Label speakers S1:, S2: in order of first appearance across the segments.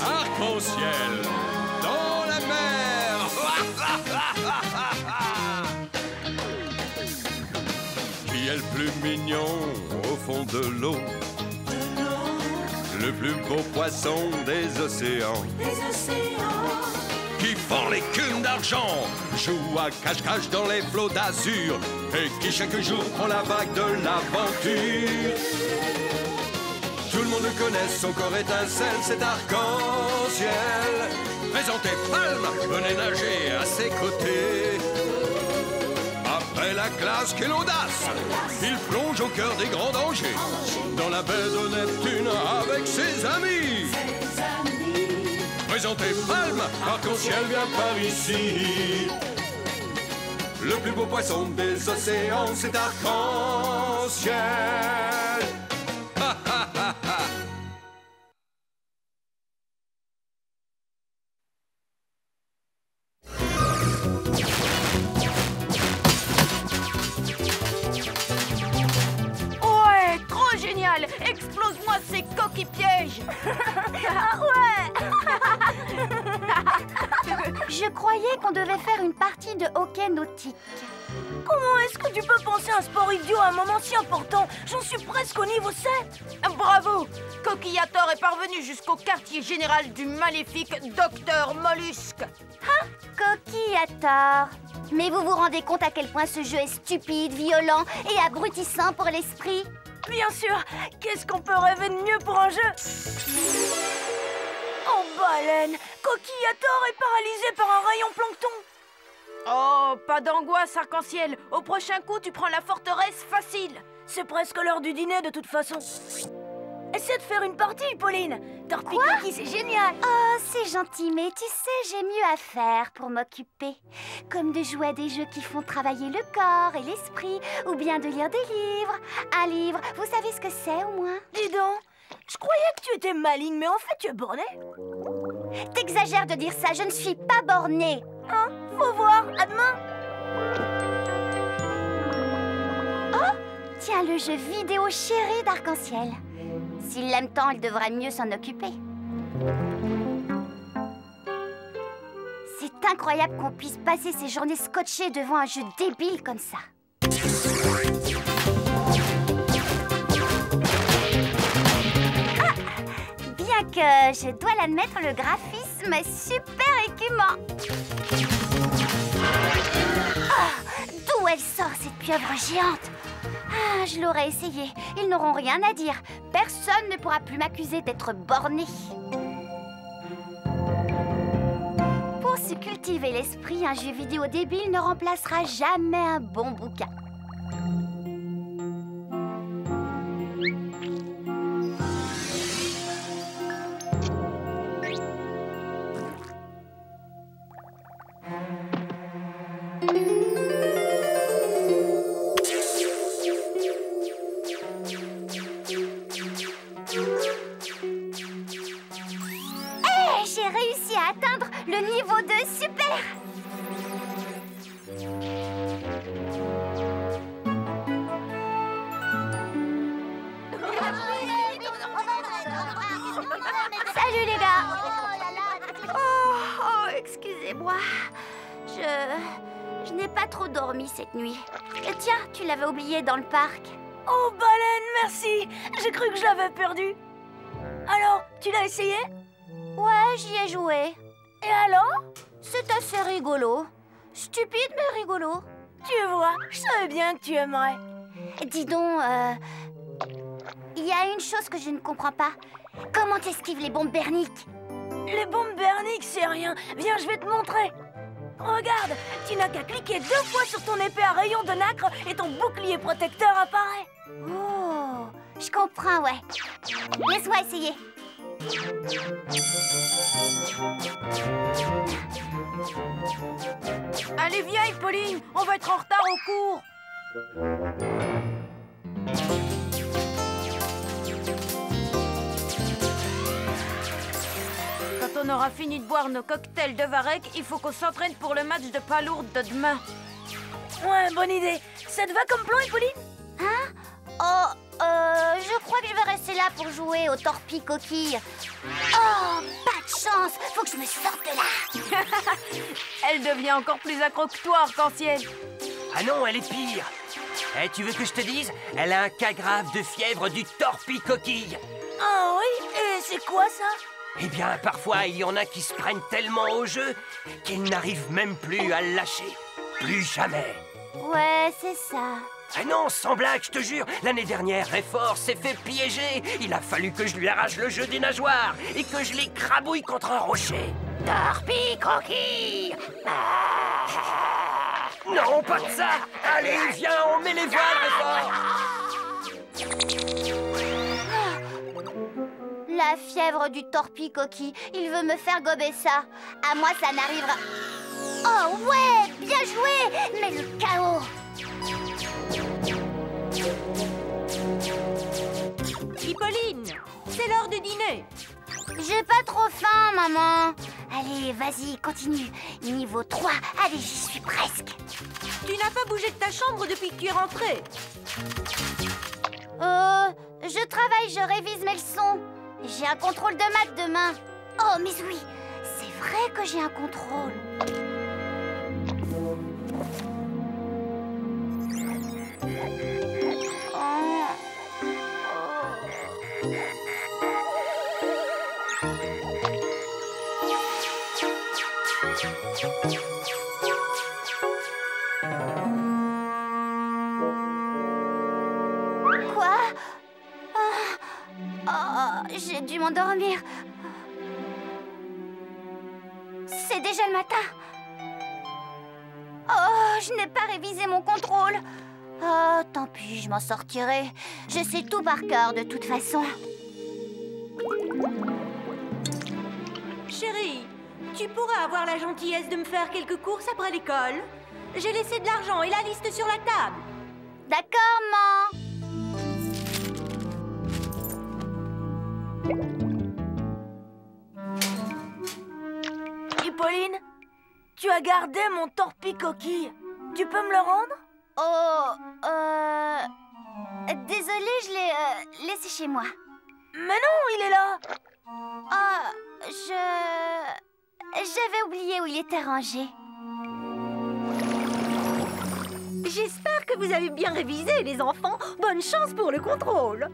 S1: Arc-en-ciel dans la mer. Qui est le plus mignon au fond de l'eau? Le plus beau poisson des océans. Qui fend l'écume d'argent, joue à cache-cache dans les flots d'azur, et qui chaque jour prend la vague de l'aventure. Tout le monde le connaît, son corps étincelle, c'est arc-en-ciel. Présentez Palme, venez nager à ses côtés. Après la glace, quelle audace! Il plonge au cœur des grands dangers, dans la baie de Neptune avec ses amis. Présentez Palme, arc-en-ciel vient par ici. Le plus beau poisson des océans, c'est arc-en-ciel. Ha ha ha ha.
S2: Ouais, trop génial! Explose-moi ces coquilles pièges!
S3: Ouais. Je croyais qu'on devait faire une partie de hockey nautique.
S4: Comment est-ce que tu peux penser à un sport idiot à un moment si important? J'en suis presque au niveau 7.
S2: Bravo! Coquillator est parvenu jusqu'au quartier général du maléfique Docteur Mollusque.
S3: Coquillator. Mais vous vous rendez compte à quel point ce jeu est stupide, violent et abrutissant pour l'esprit?
S4: Bien sûr. Qu'est-ce qu'on peut rêver de mieux pour un jeu? Oh, baleine! Coquillator est paralysé par un rayon plancton.
S2: Oh, pas d'angoisse, arc-en-ciel. Au prochain coup, tu prends la forteresse facile.
S4: C'est presque l'heure du dîner de toute façon. Essaie de faire une partie, Pauline. Torpille-Coquille, c'est génial.
S3: Oh, c'est gentil, mais tu sais, j'ai mieux à faire pour m'occuper. Comme de jouer à des jeux qui font travailler le corps et l'esprit, ou bien de lire des livres. Un livre, vous savez ce que c'est au moins?
S4: Dis donc, je croyais que tu étais maligne, mais en fait tu es bornée.
S3: T'exagères de dire ça, je ne suis pas bornée.
S4: Hein? Faut voir, à demain.
S3: Oh, tiens, le jeu vidéo chéri d'Arc-en-ciel. S'il l'aime tant, il devrait mieux s'en occuper. C'est incroyable qu'on puisse passer ses journées scotchées devant un jeu débile comme ça. Ah, bien que je dois l'admettre, le graphisme est super écumant. Ah, d'où elle sort cette pieuvre géante? Ah, je l'aurais essayé. Ils n'auront rien à dire. Personne ne pourra plus m'accuser d'être borné. Pour se cultiver l'esprit, un jeu vidéo débile ne remplacera jamais un bon bouquin. J'ai réussi à atteindre le niveau 2, super! Salut les gars! Oh, excusez-moi. Je n'ai pas trop dormi cette nuit. Tiens, tu l'avais oublié dans le parc.
S4: Oh, baleine, merci. J'ai cru que je l'avais perdu. Alors, tu l'as essayé?
S3: Ouais, j'y ai joué.
S4: Et alors?
S3: C'est assez rigolo. Stupide, mais rigolo.
S4: Tu vois, je savais bien que tu aimerais.
S3: Dis donc, il y a une chose que je ne comprends pas. Comment t'esquives les bombes berniques?
S4: Les bombes berniques, c'est rien. Viens, je vais te montrer. Regarde, tu n'as qu'à cliquer 2 fois sur ton épée à rayon de nacre et ton bouclier protecteur apparaît.
S3: Oh, je comprends, ouais. Laisse-moi essayer.
S2: Allez, viens, Pauline, on va être en retard au cours. Quand on aura fini de boire nos cocktails de Varek, il faut qu'on s'entraîne pour le match de palourde de demain.
S4: Ouais, bonne idée. Ça te va comme plan, Pauline?
S3: Hein? Oh, Je crois que je vais rester là pour jouer au torpille-coquille. Oh, pas de chance. Faut que je me sorte de là.
S2: Elle devient encore plus accro que toi, Arc-en-Ciel.
S5: Ah non, elle est pire. Eh, tu veux que je te dise? Elle a un cas grave de fièvre du torpille-coquille.
S4: Ah oui? Et c'est quoi ça?
S5: Eh bien, parfois, il y en a qui se prennent tellement au jeu qu'ils n'arrivent même plus à le lâcher. Plus jamais.
S3: Ouais, c'est ça.
S5: Ah non, sans blague, je te jure, l'année dernière, Rayford s'est fait piéger. Il a fallu que je lui arrache le jeu des nageoires et que je l'écrabouille contre un rocher. Torpille-coquille! Non, pas de ça! Allez, viens, on met les voiles, Rayford!
S3: La fièvre du torpille-coquille. Il veut me faire gober ça. À moi, ça n'arrivera... Oh ouais, bien joué. Mais le chaos.
S2: Hippolyne, c'est l'heure de dîner.
S3: J'ai pas trop faim, maman. Allez, vas-y, continue. Niveau 3. Allez, j'y suis presque.
S2: Tu n'as pas bougé de ta chambre depuis que tu es rentrée.
S3: Je travaille, je révise mes leçons. J'ai un contrôle de maths demain. Oh, mais oui, c'est vrai que j'ai un contrôle. Quoi? J'ai dû m'endormir. C'est déjà le matin. Oh, je n'ai pas révisé mon contrôle. Oh, tant pis, je m'en sortirai. Je sais tout par cœur de toute façon.
S2: Chérie, tu pourrais avoir la gentillesse de me faire quelques courses après l'école? J'ai laissé de l'argent et la liste sur la table.
S3: D'accord, maman.
S4: Hippolyne, tu as gardé mon torpille-coquille. Tu peux me le rendre?
S3: Oh, désolée, je l'ai laissé chez moi.
S4: Mais non, il est là.
S3: Oh, j'avais oublié où il était rangé.
S2: J'espère que vous avez bien révisé, les enfants. Bonne chance pour le contrôle.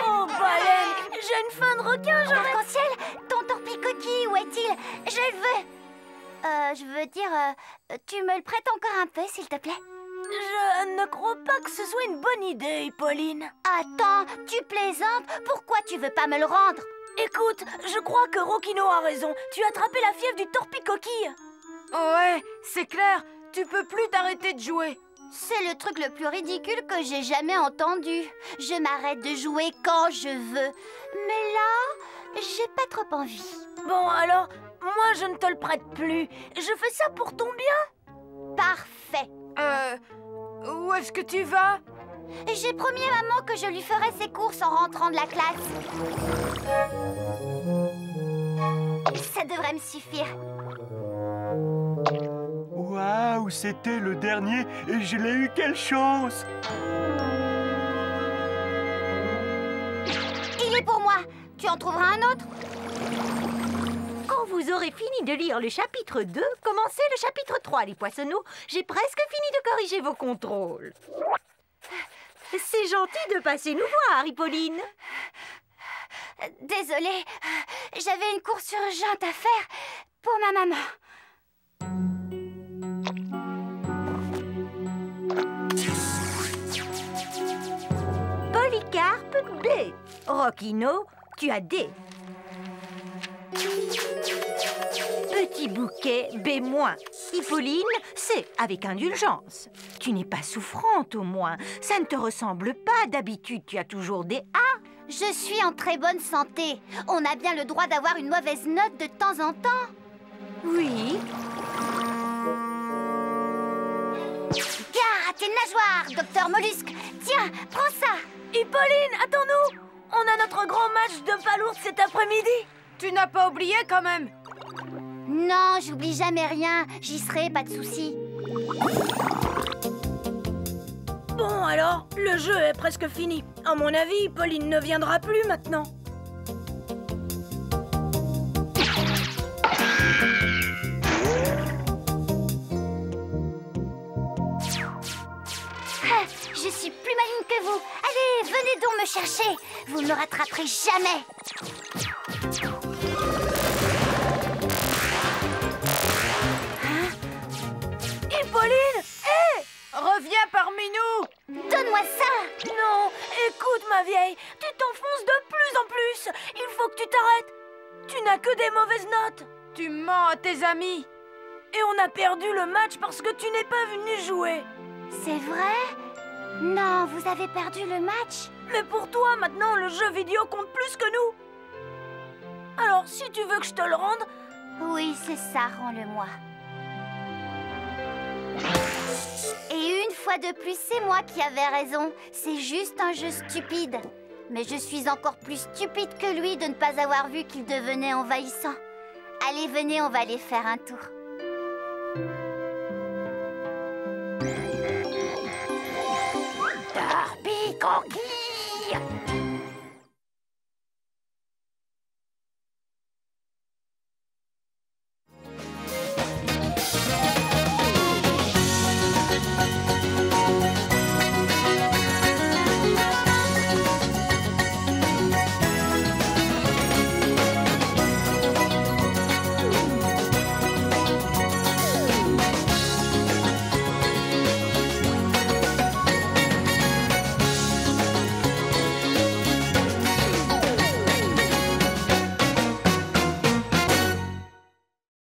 S4: Oh, baleine, j'ai une faim de requin, j'aurais...
S3: Arc-en-Ciel, ton torpille-coquille, où est-il? Je le veux. Je veux dire, tu me le prêtes encore un peu, s'il te plaît?
S4: Je ne crois pas que ce soit une bonne idée, Hippolyne.
S3: Attends, tu plaisantes? Pourquoi tu veux pas me le rendre?
S4: Écoute, je crois que Rokino a raison. Tu as attrapé la fièvre du torpille-coquille.
S2: Ouais, c'est clair. Tu peux plus t'arrêter de jouer.
S3: C'est le truc le plus ridicule que j'ai jamais entendu. Je m'arrête de jouer quand je veux. Mais là, j'ai pas trop envie.
S4: Bon, alors, moi, je ne te le prête plus. Je fais ça pour ton bien.
S3: Parfait.
S2: Où est-ce que tu vas?
S3: J'ai promis à maman que je lui ferai ses courses en rentrant de la classe. Ça devrait me suffire.
S6: Waouh, c'était le dernier et je l'ai eu, quelle chance!
S3: Il est pour moi. Tu en trouveras un autre?
S2: Quand vous aurez fini de lire le chapitre 2, commencez le chapitre 3, les poissonneaux. J'ai presque fini de corriger vos contrôles. C'est gentil de passer nous voir, Hippolyne.
S3: Désolée, j'avais une course urgente à faire pour ma maman.
S2: Polycarpe, B. Rokino, tu as D. Petit bouquet, B-. Hippolyne, C, avec indulgence. Tu n'es pas souffrante au moins. Ça ne te ressemble pas. D'habitude, tu as toujours des A.
S3: Je suis en très bonne santé. On a bien le droit d'avoir une mauvaise note de temps en temps.
S2: Oui.
S3: Gare à tes nageoires, docteur Mollusque. Tiens, prends ça.
S4: Hippolyne, attends-nous! On a notre grand match de palourde cet après-midi.
S2: Tu n'as pas oublié quand même?
S3: Non, j'oublie jamais rien. J'y serai, pas de souci.
S4: Bon alors, le jeu est presque fini. À mon avis, Pauline ne viendra plus maintenant.
S3: Ah, je suis plus maligne que vous. Allez, venez donc me chercher. Vous ne me rattraperez jamais.
S4: Hippolyne, hé!
S2: Reviens parmi nous!
S3: Donne-moi ça.
S4: Non, écoute ma vieille, tu t'enfonces de plus en plus. Il faut que tu t'arrêtes. Tu n'as que des mauvaises notes.
S2: Tu mens à tes amis!
S4: Et on a perdu le match parce que tu n'es pas venu jouer.
S3: C'est vrai? Non, vous avez perdu le match.
S4: Mais pour toi, maintenant, le jeu vidéo compte plus que nous. Alors, si tu veux que je te le rende...
S3: Oui, c'est ça, rends-le-moi. Et une fois de plus, c'est moi qui avais raison. C'est juste un jeu stupide. Mais je suis encore plus stupide que lui de ne pas avoir vu qu'il devenait envahissant. Allez, venez, on va aller faire un tour.